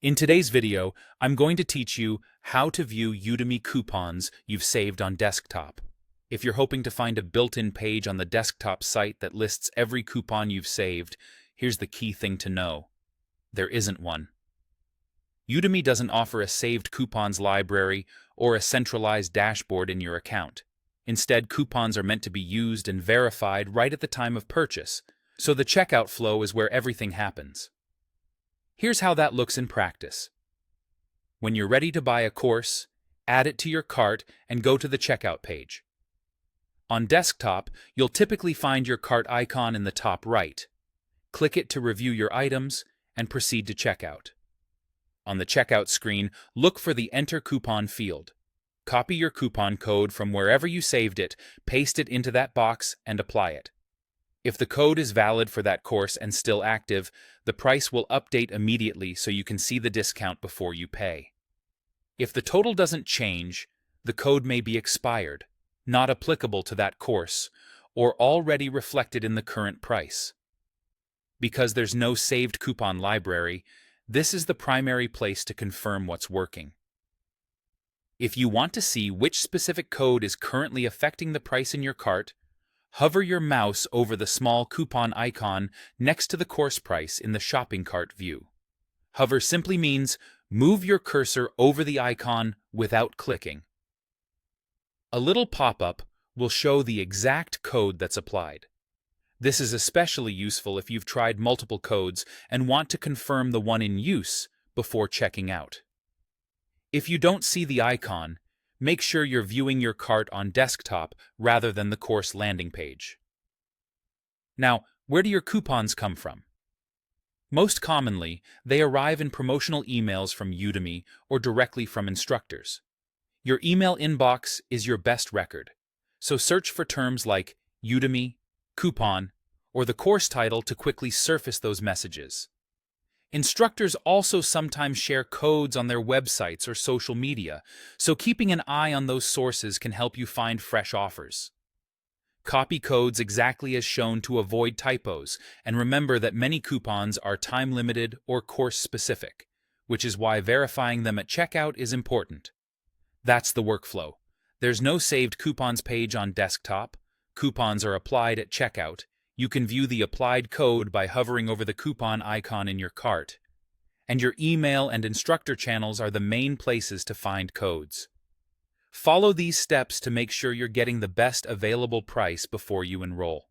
In today's video, I'm going to teach you how to view Udemy coupons you've saved on desktop. If you're hoping to find a built-in page on the desktop site that lists every coupon you've saved, here's the key thing to know. There isn't one. Udemy doesn't offer a saved coupons library or a centralized dashboard in your account. Instead, coupons are meant to be used and verified right at the time of purchase, so the checkout flow is where everything happens. Here's how that looks in practice. When you're ready to buy a course, add it to your cart and go to the checkout page. On desktop, you'll typically find your cart icon in the top right. Click it to review your items and proceed to checkout. On the checkout screen, look for the Enter Coupon field. Copy your coupon code from wherever you saved it, paste it into that box, and apply it. If the code is valid for that course and still active, the price will update immediately so you can see the discount before you pay. If the total doesn't change, the code may be expired, not applicable to that course, or already reflected in the current price. Because there's no saved coupon library, this is the primary place to confirm what's working. If you want to see which specific code is currently affecting the price in your cart, hover your mouse over the small coupon icon next to the course price in the shopping cart view. Hover simply means move your cursor over the icon without clicking. A little pop-up will show the exact code that's applied. This is especially useful if you've tried multiple codes and want to confirm the one in use before checking out. If you don't see the icon, make sure you're viewing your cart on desktop rather than the course landing page. Now, where do your coupons come from? Most commonly, they arrive in promotional emails from Udemy or directly from instructors. Your email inbox is your best record, so search for terms like Udemy, coupon, or the course title to quickly surface those messages. Instructors also sometimes share codes on their websites or social media, so keeping an eye on those sources can help you find fresh offers. Copy codes exactly as shown to avoid typos, and remember that many coupons are time-limited or course-specific, which is why verifying them at checkout is important. That's the workflow. There's no saved coupons page on desktop. Coupons are applied at checkout. You can view the applied code by hovering over the coupon icon in your cart. And your email and instructor channels are the main places to find codes. Follow these steps to make sure you're getting the best available price before you enroll.